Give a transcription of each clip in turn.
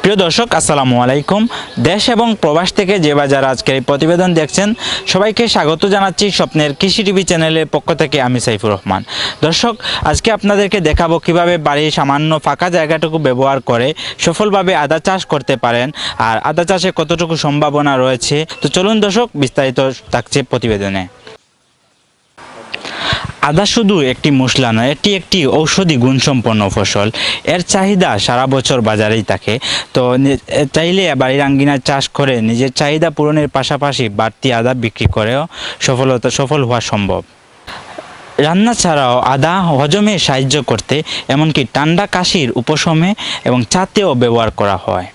প্রিয় দর্শক আসসালামু আলাইকুম। দেশ এবং প্রবাস থেকে যে বাজার আজকের এই প্রতিবেদন দেখছেন সবাইকে স্বাগত জানাচ্ছি স্বপ্নের কৃষি টিভি চ্যানেলের পক্ষ থেকে। আমি সাইফুর রহমান। দর্শক, আজকে আপনাদেরকে দেখাবো কিভাবে বাড়ির সামান্য ফাঁকা জায়গাটুকু ব্যবহার করে সফলভাবে আদা চাষ করতে পারেন, আর আদা চাষে কতটুকু সম্ভাবনা রয়েছে। তো চলুন দর্শক, বিস্তারিত থাকছে প্রতিবেদনে। আদা শুধু একটি মশলা নয়, এটি একটি ঔষধি গুণসম্পন্ন ফসল। এর চাহিদা সারা বছর বাজারেই থাকে। তো চাইলে বাড়ির আঙ্গিনায় চাষ করে নিজের চাহিদা পূরণের পাশাপাশি বাড়তি আদা বিক্রি করেও সফল হওয়া সম্ভব। রান্না ছাড়াও আদা হজমে সাহায্য করতে, এমনকি ঠান্ডা কাশির উপশমে এবং চাতেও ব্যবহার করা হয়।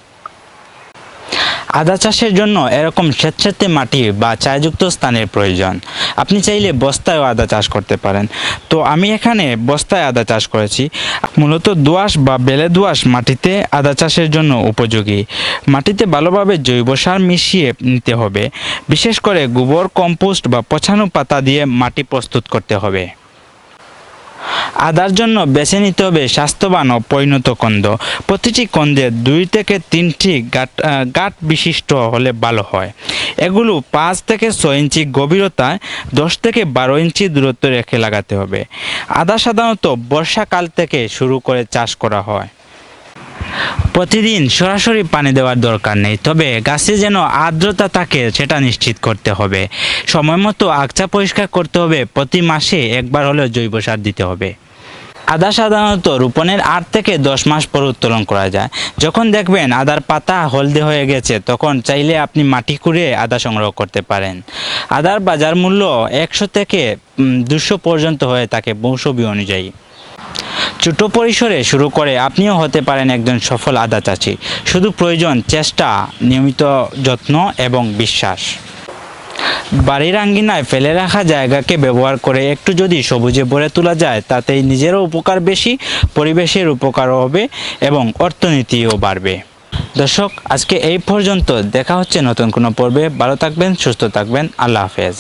আদা চাষের জন্য এরকম স্যাঁতসেঁতে মাটি বা ছায়াযুক্ত স্থানের প্রয়োজন। আপনি চাইলে বস্তায়ও আদা চাষ করতে পারেন। তো আমি এখানে বস্তায় আদা চাষ করেছি। মূলত দোআঁশ বা বেলে দোআঁশ মাটিতে আদা চাষের জন্য উপযোগী। মাটিতে ভালোভাবে জৈব সার মিশিয়ে নিতে হবে। বিশেষ করে গোবর, কম্পোস্ট বা পচানো পাতা দিয়ে মাটি প্রস্তুত করতে হবে। আদার জন্য বেছে নিতে হবে স্বাস্থ্যবান ও পরিণত কন্দ। প্রতিটি কন্দে 2 থেকে 3টি গাঁট বিশিষ্ট হলে ভালো হয়। এগুলো 5 থেকে 6 ইঞ্চি গভীরতায় 10 থেকে 12 ইঞ্চি দূরত্ব রেখে লাগাতে হবে। আদা সাধারণত বর্ষাকাল থেকে শুরু করে চাষ করা হয়। প্রতিদিন সরাসরি পানি দেওয়ার দরকার নেই, তবে গাছে যেন আর্দ্রতা থাকে সেটা নিশ্চিত করতে হবে। সময় মতো আগাছা পরিষ্কার করতে হবে। প্রতি মাসে একবার হলেও জৈব সার দিতে হবে। আদা সাধারণত রোপণের 8 থেকে 10 মাস পর উত্তোলন করা যায়। যখন দেখবেন আদার পাতা হলদে হয়ে গেছে, তখন চাইলে আপনি মাটি খুঁড়ে আদা সংগ্রহ করতে পারেন। আদার বাজার মূল্য 100 থেকে 200 পর্যন্ত হয়ে থাকে মৌসুমী অনুযায়ী। ছোট পরিসরে শুরু করে আপনিও হতে পারেন একজন সফল আদা চাষি। শুধু প্রয়োজন চেষ্টা, নিয়মিত যত্ন এবং বিশ্বাস। বাড়ির আঙ্গিনায় ফেলে রাখা জায়গাকে ব্যবহার করে একটু যদি সবুজে ভরে তোলা যায়, তাতেই নিজেরও উপকার বেশি, পরিবেশের উপকারও হবে এবং অর্থনীতিও বাড়বে। দর্শক, আজকে এই পর্যন্ত। দেখা হচ্ছে নতুন কোনো পর্বে। ভালো থাকবেন, সুস্থ থাকবেন। আল্লাহ হাফেজ।